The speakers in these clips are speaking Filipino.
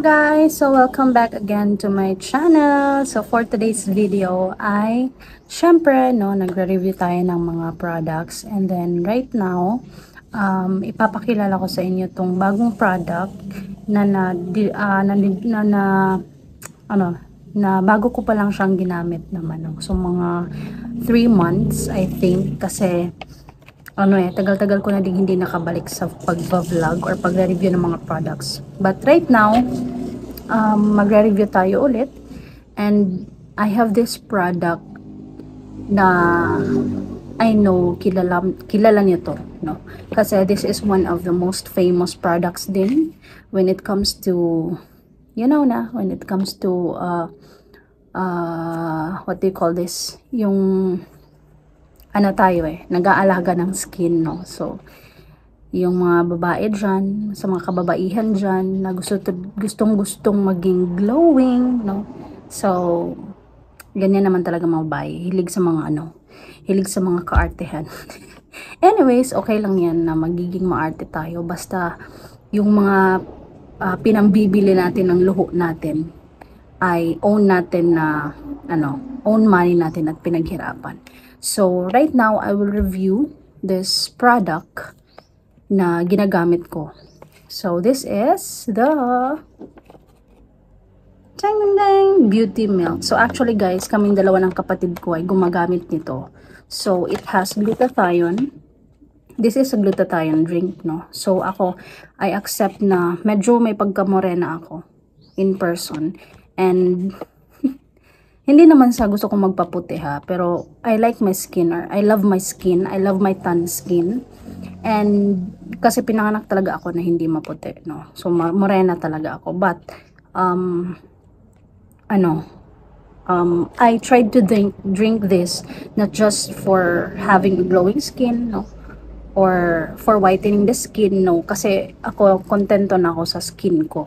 guys! So welcome back again to my channel. So for today's video ay syempre no, nagre-review tayo ng mga products, and then right now ipapakilala ko sa inyo tong bagong product na bago ko pa lang siyang ginamit naman, no? So mga 3 months I think, kasi tagal-tagal ko na din hindi nakabalik sa pag-vlog or pagre-review ng mga products. But right now, magre-review tayo ulit. And I have this product na I know kilala niyo to, no? Kasi this is one of the most famous products din when it comes to, when it comes to, what do you call this? Yung nag-aalaga ng skin, no? So, yung mga babae dyan, sa mga kababaihan dyan, na gustong maging glowing, no? So, ganyan naman talaga mga babae. Hilig sa mga kaartehan. Anyways, okay lang yan na magiging maarte tayo. Basta, yung mga pinambibili natin ng luho natin, ay own natin na, own money natin at pinaghirapan. So, right now, I will review this product na ginagamit ko. So, this is the Beauty Milk. So, actually guys, kaming dalawa ng kapatid ko ay gumagamit nito. So, it has glutathione. This is a glutathione drink, no? So, ako, I accept na medyo may pagka-morena ako in person. And hindi naman sa gusto kong magpaputi ha, pero I like my skin, or I love my skin, I love my tan skin. And kasi pinanganak talaga ako na hindi maputi, no? So morena talaga ako. But I tried to drink this not just for having glowing skin, no? Or for whitening the skin, no? Kasi ako kontento na ako sa skin ko.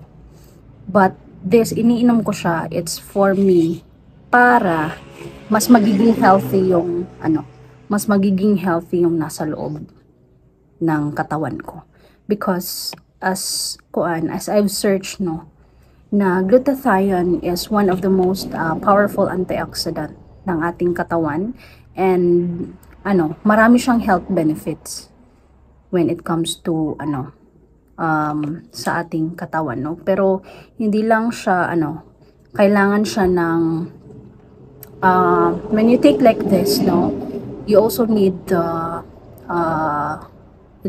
But this, iniinom ko siya, it's for me, para mas magiging healthy yung nasa loob ng katawan ko. Because as I've searched, no, na glutathione is one of the most powerful antioxidant ng ating katawan, and marami siyang health benefits when it comes to sa ating katawan, no. Pero hindi lang siya kailangan siya ng when you take like this, no, you also need the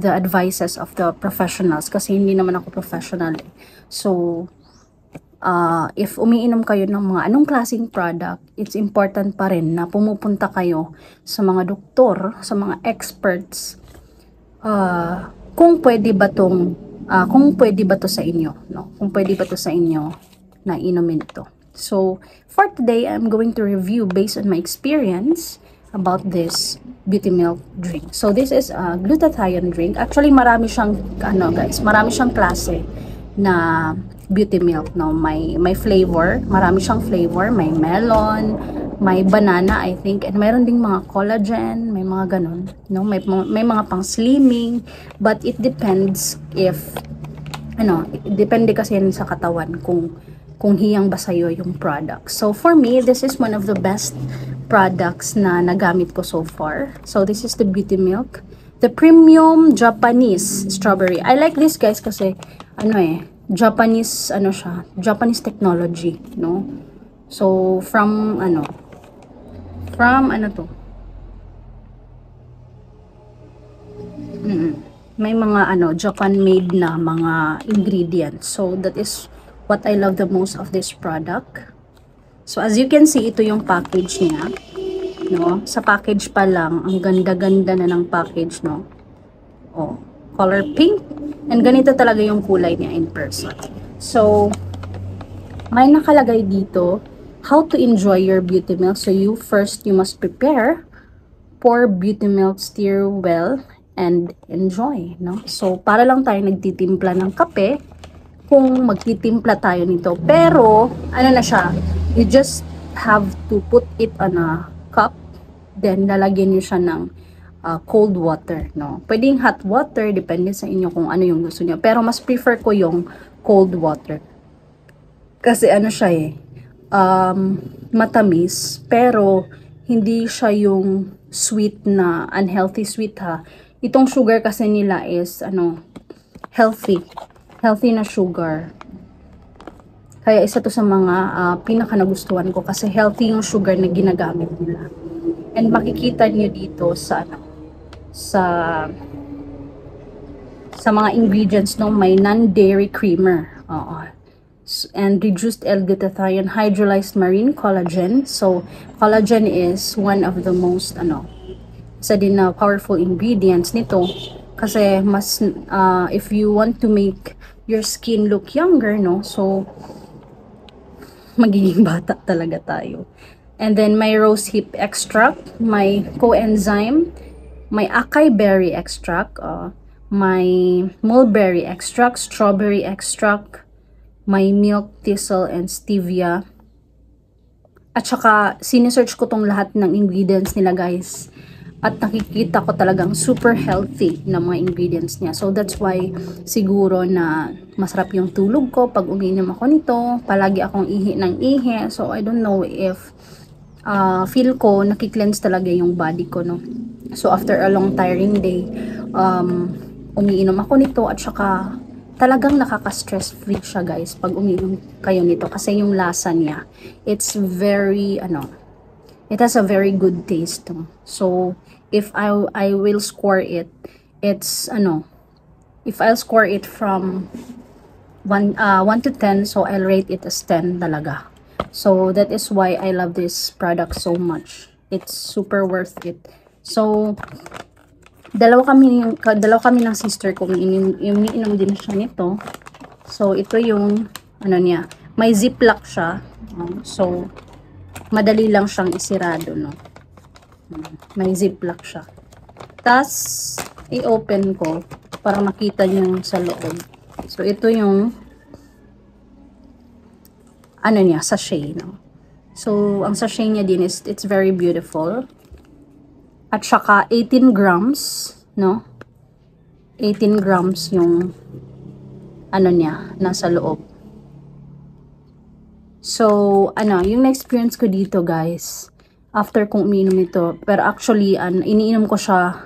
advices of the professionals, kasi hindi naman ako professional. So if umiinom kayo ng mga anong klaseng product, it's important pa rin na pumupunta kayo sa mga doktor, sa mga experts, kung pwede ba to sa inyo, no? Kung pwede ba to sa inyo na inumin ito. So, for today, I'm going to review based on my experience about this Beauty Milk drink. So, this is a glutathione drink. Actually, marami siyang, marami siyang klase na Beauty Milk, no? May flavor, marami siyang flavor. May melon, may banana, I think, and mayroon ding mga collagen, may mga ganun, no? May mga pang slimming, but it depends if, depende kasi yan sa katawan kung hiyang ba sa'yo yung product. So, for me, this is one of the best products na nagamit ko so far. So, this is the Beauty Milk. The Premium Japanese Strawberry. I like this, guys, kasi, Japanese, siya, Japanese technology, no? So, from may mga, Japan-made na mga ingredients. So, that is what I love the most of this product. So, as you can see, ito yung package niya, no? Sa package pa lang, ang ganda-ganda na ng package, no? Oh, color pink. And ganito talaga yung kulay niya in person. So, may nakalagay dito, how to enjoy your Beauty Milk. So, you must prepare, pour Beauty Milk, stir well, and enjoy, no? So, para lang tayo nagtitimpla ng kape, kung magtitimpla tayo nito. Pero, na siya, you just have to put it on a cup, then lalagyan nyo siya ng cold water, no? Pwedeng hot water, depende sa inyo kung ano yung gusto niyo. Pero mas prefer ko yung cold water. Kasi ano siya eh, matamis, pero hindi siya yung sweet na unhealthy sweet ha. Itong sugar kasi nila is ano, healthy. Healthy na sugar. Kaya isa to sa mga pinaka nagustuhan ko kasi healthy yung sugar na ginagamit nila. And makikita niyo dito sa ano, sa mga ingredients no, may non-dairy creamer. And reduced L-glutathione, hydrolyzed marine collagen. So collagen is one of the most isa din na powerful ingredients nito kasi mas if you want to make your skin look younger, no, so magiging bata talaga tayo. And then may rose hip extract, may coenzyme, may acai berry extract, may mulberry extract, strawberry extract, may milk thistle and stevia. At saka sinesearch ko tong lahat ng ingredients nila guys. At nakikita ko talagang super healthy na mga ingredients niya. So that's why siguro na masarap yung tulog ko pag umiinom ako nito. Palagi akong ihi ng ihi. So I don't know if feel ko nakikleanse talaga yung body ko, no. So after a long tiring day, umiinom ako nito at saka talagang nakaka-stress free siya guys pag umiinom kayo nito kasi yung lasa niya, it's very it has a very good taste. So if I will score it, it's if I'll score it from 1 to 10, so I'll rate it as 10 talaga. So that is why I love this product so much. It's super worth it. So dalawa kami ng sister ko, umiinom din siya nito. So ito yung niya, may ziplock siya. So madali lang siyang isirado, no. May ziplock siya. Tas i-open ko para makita niyo sa loob. So ito yung niya, sachet, no. So ang sachet niya din is it's very beautiful. At saka 18 grams, no? 18 grams yung niya, nasa loob. So, yung na-experience ko dito, guys, after kong umiinom ito, pero actually, iniinom ko siya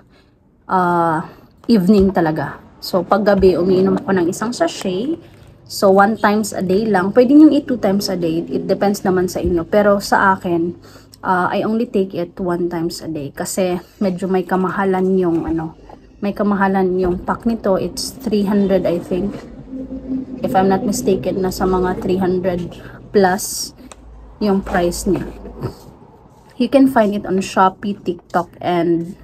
evening talaga. So, paggabi, umiinom ako ng isang sachet. So, 1 times a day lang. Pwede nyo 2 times a day. It depends naman sa inyo. Pero sa akin, I only take it 1 times a day kasi medyo may kamahalan yung pack nito. It's 300 I think, if I'm not mistaken, nasa mga 300 plus yung price niya. You can find it on Shopee, TikTok, and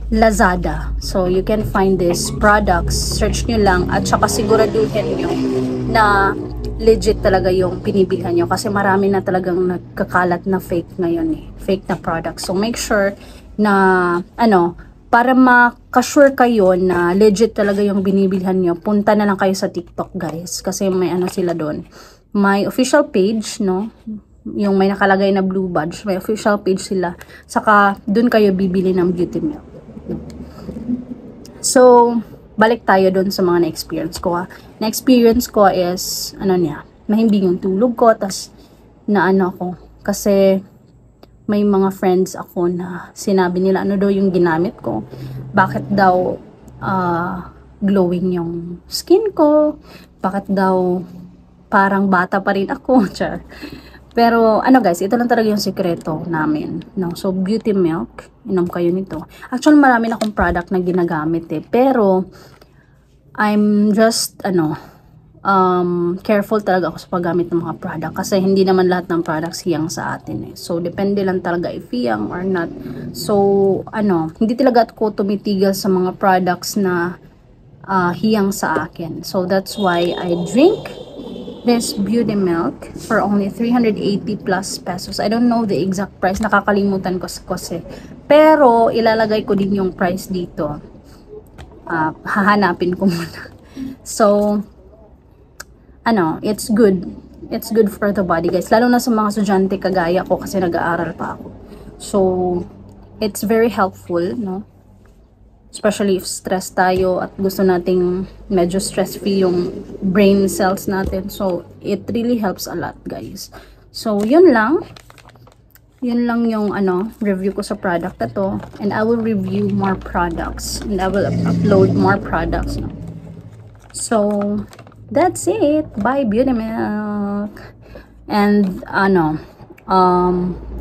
Lazada. So you can find these products, search nyo lang at saka siguraduhin nyo na legit talaga yung pinibilhan nyo kasi marami na talagang nagkakalat na fake ngayon eh. Fake na products. So make sure na para makasure kayo na legit talaga yung binibilhan nyo, punta na lang kayo sa TikTok guys. Kasi may sila doon. May official page, no? Yung may nakalagay na blue badge. May official page sila. Saka doon kayo bibili ng beauty milk. So, balik tayo doon sa mga na-experience ko. Na-experience ko is, mahimbing yung tulog ko, tas ako, kasi may mga friends ako na sinabi nila daw yung ginamit ko. Bakit daw glowing yung skin ko? Bakit daw parang bata pa rin ako? Char. Pero guys, ito lang talaga yung sikreto namin, no? So beauty milk, inom kayo nito. Actually marami na akong product na ginagamit eh, pero I'm just careful talaga ako sa paggamit ng mga product kasi hindi naman lahat ng products hiyang sa atin eh. So depende lang talaga if hiyang or not. So hindi talaga ako tumitigil sa mga products na hiyang sa akin. So that's why I drink this beauty milk for only 380 plus pesos. I don't know the exact price. Nakakalimutan ko kasi. Pero, ilalagay ko din yung price dito. Hahanapin ko muna. So, it's good. It's good for the body, guys. Lalo na sa mga estudyante kagaya ko kasi nag-aaral pa ako. So, it's very helpful, no? Especially if stress tayo at gusto nating medyo stress-free yung brain cells natin. So, it really helps a lot, guys. So, yun lang. Yun lang yung review ko sa product na to. And I will review more products. And I will upload more products. No? So, that's it. Bye, Beauty Milk. And,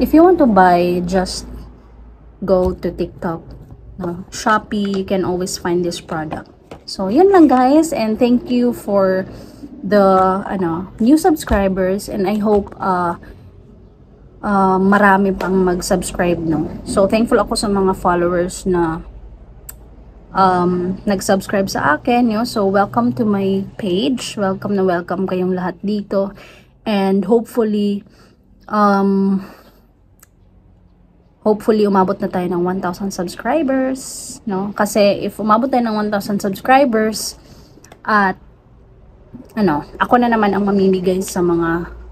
if you want to buy, just go to TikTok. No? Shopee, you can always find this product. So, yun lang guys. And thank you for the, new subscribers. And I hope, marami pang mag-subscribe, no? So, thankful ako sa mga followers na nag-subscribe sa akin, no? So, welcome to my page. Welcome na welcome kayong lahat dito. And hopefully, umabot na tayo ng 1,000 subscribers, no? Kasi if umabot tayo ng 1,000 subscribers, at ako na naman ang mamimigay sa mga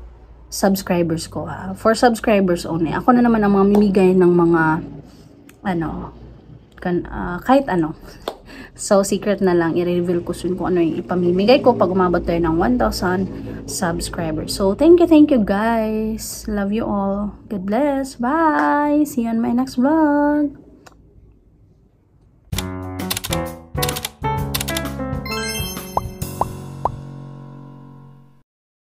subscribers ko. For subscribers only. Ako na naman ang mamimigay ng mga kahit ano. So, secret na lang. I-reveal ko soon kung ano yung ipamimigay ko pag umabot tayo ng 1,000 subscribers. So, thank you guys. Love you all. God bless. Bye. See you on my next vlog.